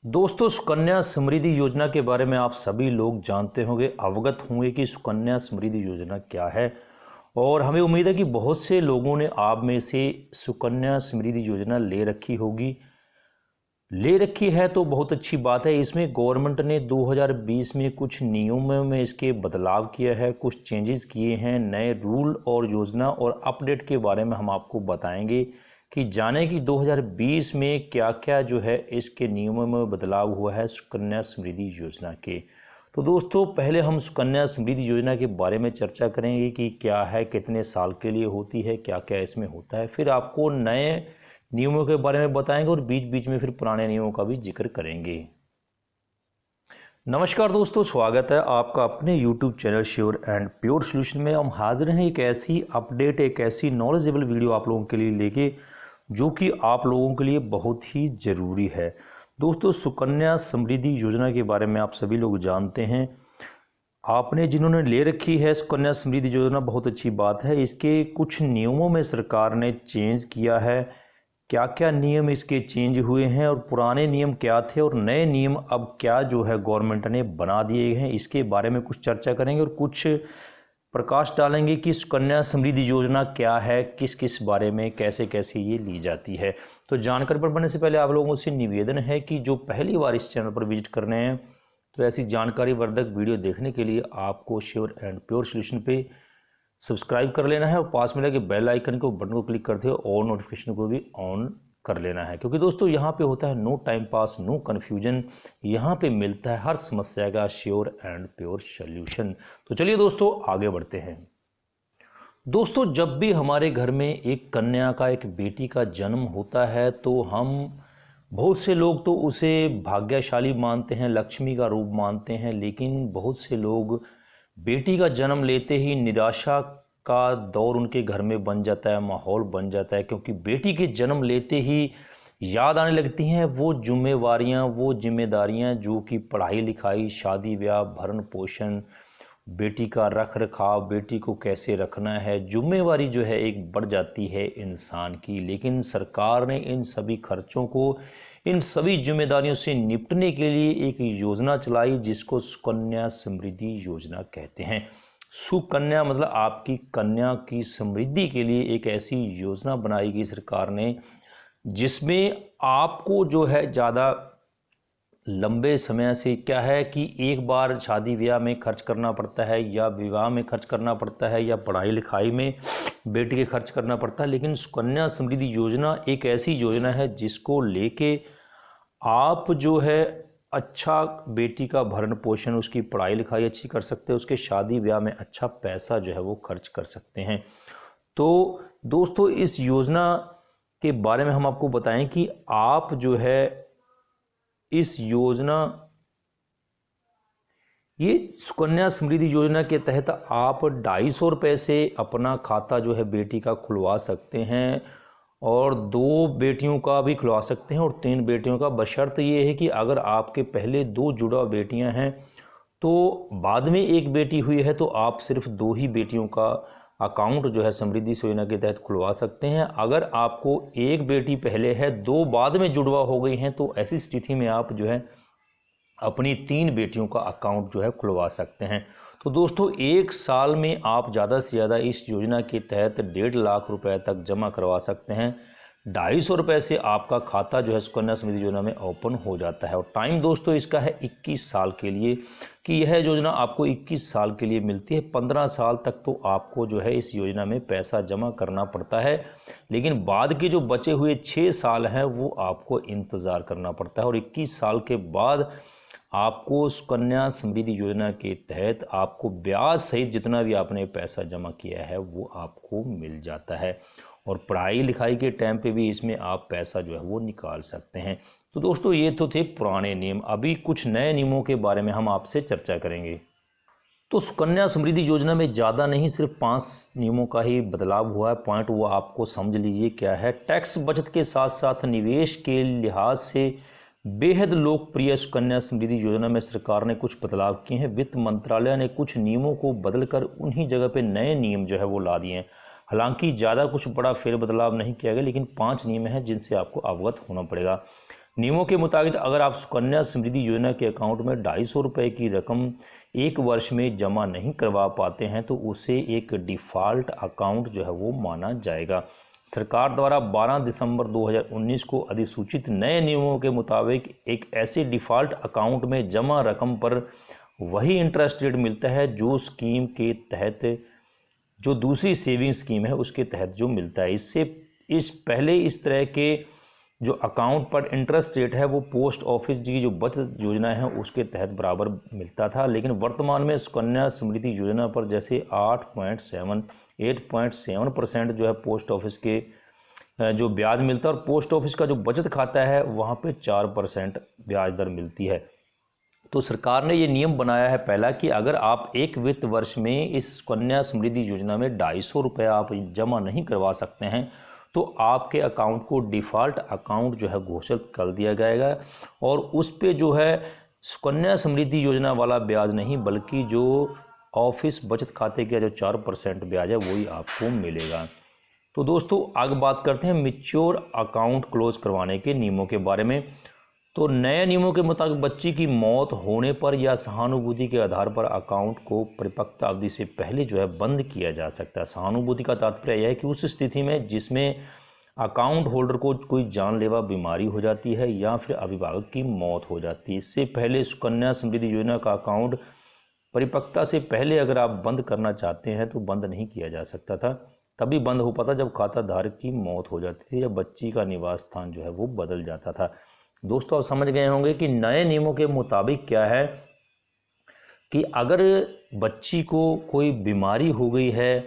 दोस्तों, सुकन्या समृद्धि योजना के बारे में आप सभी लोग जानते होंगे, अवगत होंगे कि सुकन्या समृद्धि योजना क्या है। और हमें उम्मीद है कि बहुत से लोगों ने आप में से सुकन्या समृद्धि योजना ले रखी है तो बहुत अच्छी बात है। इसमें गवर्नमेंट ने 2020 में कुछ नियमों में इसके बदलाव किया है, कुछ चेंजेस किए हैं, नए रूल और योजना और अपडेट के बारे में हम आपको बताएंगे कि जाने कि 2020 में क्या क्या जो है इसके नियमों में बदलाव हुआ है सुकन्या समृद्धि योजना के। तो दोस्तों, पहले हम सुकन्या समृद्धि योजना के बारे में चर्चा करेंगे कि क्या है, कितने साल के लिए होती है, क्या क्या इसमें होता है। फिर आपको नए नियमों के बारे में बताएंगे और बीच बीच में फिर पुराने नियमों का भी जिक्र करेंगे। नमस्कार दोस्तों, स्वागत है आपका अपने YouTube channel sure and pure solution में। हम हाजिर हैं एक ऐसी अपडेट, एक ऐसी नॉलेजेबल वीडियो आप लोगों के लिए लेके, जो कि आप लोगों के लिए बहुत ही ज़रूरी है। दोस्तों, सुकन्या समृद्धि योजना के बारे में आप सभी लोग जानते हैं। आपने जिन्होंने ले रखी है सुकन्या समृद्धि योजना, बहुत अच्छी बात है। इसके कुछ नियमों में सरकार ने चेंज किया है। क्या क्या नियम इसके चेंज हुए हैं और पुराने नियम क्या थे और नए नियम अब क्या जो है गवर्नमेंट ने बना दिए हैं, इसके बारे में कुछ चर्चा करेंगे और कुछ प्रकाश डालेंगे कि सुकन्या समृद्धि योजना क्या है, किस किस बारे में, कैसे कैसे ये ली जाती है। तो जानकारी पर बढ़ने से पहले आप लोगों से निवेदन है कि जो पहली बार इस चैनल पर विजिट कर रहे हैं, तो ऐसी जानकारी वर्धक वीडियो देखने के लिए आपको श्योर एंड प्योर सॉल्यूशन पे सब्सक्राइब कर लेना है और पास में लगे बेल आइकन को बटन को क्लिक करते हो और नोटिफिकेशन को भी ऑन कर लेना है, क्योंकि दोस्तों यहाँ पे होता है no time pass, no confusion. यहाँ पे मिलता है हर समस्या का श्योर एंड प्योर सॉल्यूशन। तो चलिए दोस्तों, आगे बढ़ते हैं। दोस्तों, जब भी हमारे घर में एक कन्या का, एक बेटी का जन्म होता है, तो हम बहुत से लोग तो उसे भाग्यशाली मानते हैं, लक्ष्मी का रूप मानते हैं। लेकिन बहुत से लोग बेटी का जन्म लेते ही निराशा का दौर उनके घर में बन जाता है, माहौल बन जाता है, क्योंकि बेटी के जन्म लेते ही याद आने लगती हैं वो जिम्मेवारियां, वो जिम्मेदारियां जो कि पढ़ाई लिखाई, शादी ब्याह, भरण पोषण, बेटी का रख रखाव, बेटी को कैसे रखना है। जिम्मेवारी जो है एक बढ़ जाती है इंसान की। लेकिन सरकार ने इन सभी खर्चों को, इन सभी जिम्मेदारियों से निपटने के लिए एक योजना चलाई, जिसको सुकन्या समृद्धि योजना कहते हैं। सुकन्या मतलब आपकी कन्या की समृद्धि के लिए एक ऐसी योजना बनाई गई सरकार ने, जिसमें आपको जो है ज़्यादा लंबे समय से क्या है कि एक बार शादी ब्याह में खर्च करना पड़ता है, या विवाह में खर्च करना पड़ता है, या पढ़ाई लिखाई में बेटी के खर्च करना पड़ता है। लेकिन सुकन्या समृद्धि योजना एक ऐसी योजना है जिसको लेके आप जो है अच्छा बेटी का भरण पोषण, उसकी पढ़ाई लिखाई अच्छी कर सकते हैं, उसके शादी ब्याह में अच्छा पैसा जो है वो खर्च कर सकते हैं। तो दोस्तों, इस योजना के बारे में हम आपको बताएं कि आप जो है इस योजना, ये सुकन्या समृद्धि योजना के तहत आप 250 रुपये से अपना खाता जो है बेटी का खुलवा सकते हैं, और 2 बेटियों का भी खुलवा सकते हैं और 3 बेटियों का। बशर्त ये है कि अगर आपके पहले 2 जुड़वा बेटियां हैं, तो बाद में एक बेटी हुई है, तो आप सिर्फ 2 ही बेटियों का अकाउंट जो है समृद्धि योजना के तहत खुलवा सकते हैं। अगर आपको एक बेटी पहले है, 2 बाद में जुड़वा हो गई हैं, तो ऐसी स्थिति में आप जो है अपनी 3 बेटियों का अकाउंट जो है खुलवा सकते हैं। तो दोस्तों, 1 साल में आप ज़्यादा से ज़्यादा इस योजना के तहत 1.5 लाख रुपए तक जमा करवा सकते हैं। 250 रुपये से आपका खाता जो है सुकन्या समृद्धि योजना में ओपन हो जाता है। और टाइम दोस्तों इसका है 21 साल के लिए, कि यह योजना आपको 21 साल के लिए मिलती है। 15 साल तक तो आपको जो है इस योजना में पैसा जमा करना पड़ता है, लेकिन बाद के जो बचे हुए 6 साल हैं वो आपको इंतज़ार करना पड़ता है। और 21 साल के बाद आपको सुकन्या समृद्धि योजना के तहत आपको ब्याज सहित जितना भी आपने पैसा जमा किया है वो आपको मिल जाता है। और पढ़ाई लिखाई के टाइम पे भी इसमें आप पैसा जो है वो निकाल सकते हैं। तो दोस्तों, ये तो थे पुराने नियम। अभी कुछ नए नियमों के बारे में हम आपसे चर्चा करेंगे। तो सुकन्या समृद्धि योजना में ज़्यादा नहीं, सिर्फ 5 नियमों का ही बदलाव हुआ है। पॉइंट वो आपको समझ लीजिए क्या है। टैक्स बचत के साथ साथ निवेश के लिहाज से बेहद लोकप्रिय सुकन्या समृद्धि योजना में सरकार ने कुछ बदलाव किए हैं। वित्त मंत्रालय ने कुछ नियमों को बदलकर उन्हीं जगह पे नए नियम जो है वो ला दिए हैं। हालांकि ज़्यादा कुछ बड़ा फेरबदलाव नहीं किया गया, लेकिन 5 नियम हैं जिनसे आपको अवगत होना पड़ेगा। नियमों के मुताबिक अगर आप सुकन्या समृद्धि योजना के अकाउंट में 250 रुपये की रकम एक वर्ष में जमा नहीं करवा पाते हैं तो उसे एक डिफ़ॉल्ट अकाउंट जो है वो माना जाएगा। सरकार द्वारा 12 दिसंबर 2019 को अधिसूचित नए नियमों के मुताबिक एक ऐसे डिफ़ॉल्ट अकाउंट में जमा रकम पर वही इंटरेस्ट रेट मिलता है जो स्कीम के तहत, जो दूसरी सेविंग स्कीम है उसके तहत जो मिलता है। इस पहले इस तरह के जो अकाउंट पर इंटरेस्ट रेट है वो पोस्ट ऑफिस की जो बचत योजना है उसके तहत बराबर मिलता था, लेकिन वर्तमान में सुकन्या समृद्धि योजना पर जैसे 8.7% जो है पोस्ट ऑफिस के जो ब्याज मिलता है और पोस्ट ऑफिस का जो बचत खाता है वहाँ पे 4% ब्याज दर मिलती है। तो सरकार ने ये नियम बनाया है पहला कि अगर आप एक वित्त वर्ष में इस सुकन्या समृद्धि योजना में 250 रुपये आप जमा नहीं करवा सकते हैं तो आपके अकाउंट को डिफ़ॉल्ट अकाउंट जो है घोषित कर दिया जाएगा और उस पे जो है सुकन्या समृद्धि योजना वाला ब्याज नहीं बल्कि जो ऑफिस बचत खाते का जो 4% ब्याज है वही आपको मिलेगा। तो दोस्तों आगे बात करते हैं मैच्योर अकाउंट क्लोज करवाने के नियमों के बारे में। तो नए नियमों के मुताबिक बच्ची की मौत होने पर या सहानुभूति के आधार पर अकाउंट को परिपक्वता अवधि से पहले जो है बंद किया जा सकता है। सहानुभूति का तात्पर्य यह है कि उस स्थिति में जिसमें अकाउंट होल्डर को कोई जानलेवा बीमारी हो जाती है या फिर अभिभावक की मौत हो जाती है। इससे पहले सुकन्या समृद्धि योजना का अकाउंट परिपक्वता से पहले अगर आप बंद करना चाहते हैं तो बंद नहीं किया जा सकता था, तभी बंद हो पाता जब खाता धारक की मौत हो जाती थी या बच्ची का निवास स्थान जो है वो बदल जाता था। दोस्तों आप समझ गए होंगे कि नए नियमों के मुताबिक क्या है कि अगर बच्ची को कोई बीमारी हो गई है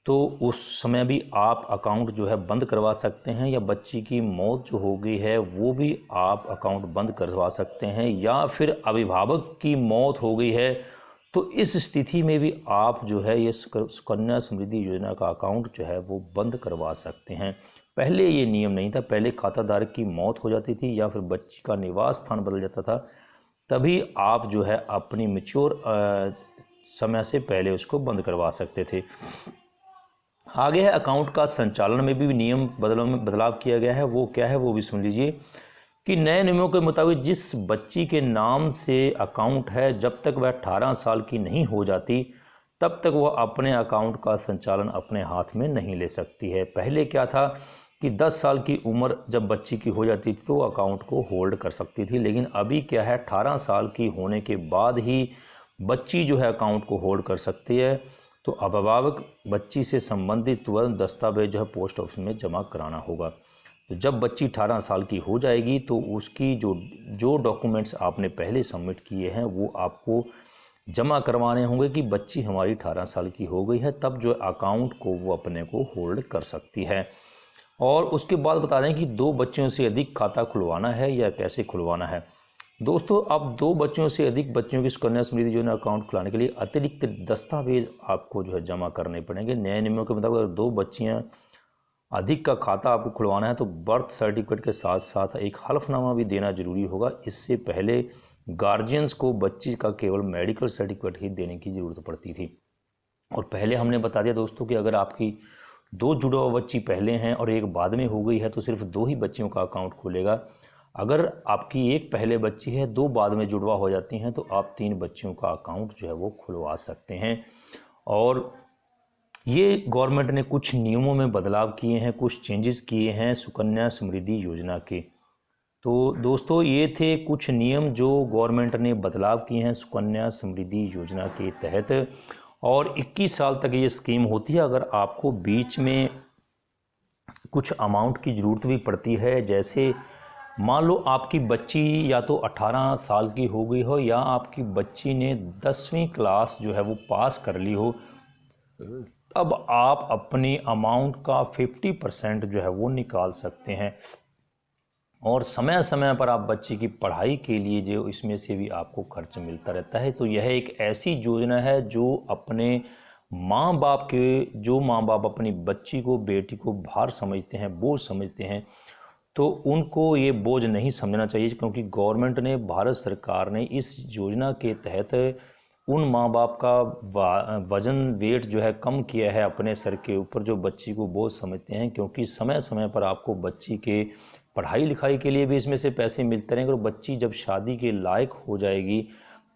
तो उस समय भी आप अकाउंट जो है बंद करवा सकते हैं, या बच्ची की मौत जो हो गई है वो भी आप अकाउंट बंद करवा सकते हैं, या फिर अभिभावक की मौत हो गई है तो इस स्थिति में भी आप जो है ये सुकन्या समृद्धि योजना का अकाउंट जो है वो बंद करवा सकते हैं। पहले ये नियम नहीं था, पहले खाताधारक की मौत हो जाती थी या फिर बच्ची का निवास स्थान बदल जाता था तभी आप जो है अपनी मैच्योर समय से पहले उसको बंद करवा सकते थे। आगे है अकाउंट का संचालन में भी नियम बदलाव किया गया है। वो क्या है वो भी सुन लीजिए कि नए नियमों के मुताबिक जिस बच्ची के नाम से अकाउंट है जब तक वह 18 साल की नहीं हो जाती तब तक वह अपने अकाउंट का संचालन अपने हाथ में नहीं ले सकती है। पहले क्या था कि 10 साल की उम्र जब बच्ची की हो जाती थी तो अकाउंट को होल्ड कर सकती थी, लेकिन अभी क्या है 18 साल की होने के बाद ही बच्ची जो है अकाउंट को होल्ड कर सकती है। तो अभिभावक बच्ची से संबंधित तुरंत दस्तावेज जो है पोस्ट ऑफिस में जमा कराना होगा। तो जब बच्ची 18 साल की हो जाएगी तो उसकी जो डॉक्यूमेंट्स आपने पहले सबमिट किए हैं वो आपको जमा करवाने होंगे कि बच्ची हमारी 18 साल की हो गई है, तब जो अकाउंट को वो अपने को होल्ड कर सकती है। और उसके बाद बता दें कि 2 बच्चों से अधिक खाता खुलवाना है या कैसे खुलवाना है। दोस्तों अब 2 बच्चों से अधिक बच्चों की सुकन्या समृद्धि योजना अकाउंट खुलाने के लिए अतिरिक्त दस्तावेज आपको जो है जमा करने पड़ेंगे। नए नियमों के मुताबिक अगर 2 बच्चियाँ अधिक का खाता आपको खुलवाना है तो बर्थ सर्टिफिकेट के साथ साथ एक हल्फनामा भी देना जरूरी होगा। इससे पहले गार्जियंस को बच्ची का केवल मेडिकल सर्टिफिकेट ही देने की ज़रूरत पड़ती थी। और पहले हमने बता दिया दोस्तों कि अगर आपकी 2 जुड़वा बच्ची पहले हैं और एक बाद में हो गई है तो सिर्फ 2 ही बच्चियों का अकाउंट खुलेगा। अगर आपकी एक पहले बच्ची है 2 बाद में जुड़वा हो जाती हैं तो आप 3 बच्चियों का अकाउंट जो है वो खुलवा सकते हैं। और ये गवर्नमेंट ने कुछ नियमों में बदलाव किए हैं, कुछ चेंजेस किए हैं सुकन्या समृद्धि योजना के। तो दोस्तों ये थे कुछ नियम जो गवर्नमेंट ने बदलाव किए हैं सुकन्या समृद्धि योजना के तहत। और 21 साल तक ये स्कीम होती है। अगर आपको बीच में कुछ अमाउंट की ज़रूरत भी पड़ती है, जैसे मान लो आपकी बच्ची या तो 18 साल की हो गई हो या आपकी बच्ची ने 10वीं क्लास जो है वो पास कर ली हो, अब आप अपनी अमाउंट का 50% जो है वो निकाल सकते हैं। और समय समय पर आप बच्चे की पढ़ाई के लिए जो इसमें से भी आपको खर्च मिलता रहता है। तो यह एक ऐसी योजना है जो अपने माँ बाप अपनी बच्ची को, बेटी को भार समझते हैं, बोझ समझते हैं, तो उनको ये बोझ नहीं समझना चाहिए, क्योंकि गवर्नमेंट ने, भारत सरकार ने इस योजना के तहत उन माँ बाप का वज़न वेट जो है कम किया है अपने सर के ऊपर, जो बच्ची को बोझ समझते हैं। क्योंकि समय समय पर आपको बच्ची के पढ़ाई लिखाई के लिए भी इसमें से पैसे मिलते रहेंगे और बच्ची जब शादी के लायक हो जाएगी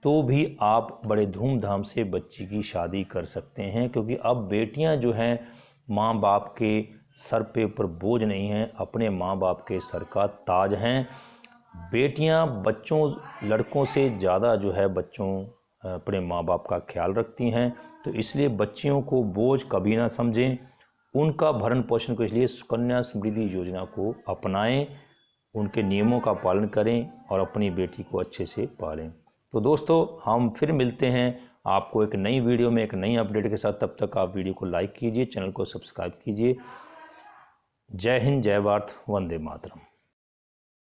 तो भी आप बड़े धूमधाम से बच्ची की शादी कर सकते हैं, क्योंकि अब बेटियां जो हैं माँ बाप के सर पे ऊपर बोझ नहीं हैं, अपने माँ बाप के सर का ताज हैं। बेटियां बच्चों लड़कों से ज़्यादा जो है बच्चों अपने माँ बाप का ख्याल रखती हैं, तो इसलिए बच्चियों को बोझ कभी ना समझें, उनका भरण पोषण को इसलिए सुकन्या समृद्धि योजना को अपनाएं, उनके नियमों का पालन करें और अपनी बेटी को अच्छे से पालें। तो दोस्तों हम फिर मिलते हैं आपको एक नई वीडियो में एक नई अपडेट के साथ। तब तक आप वीडियो को लाइक कीजिए, चैनल को सब्सक्राइब कीजिए। जय हिंद, जय भारत, वंदे मातरम।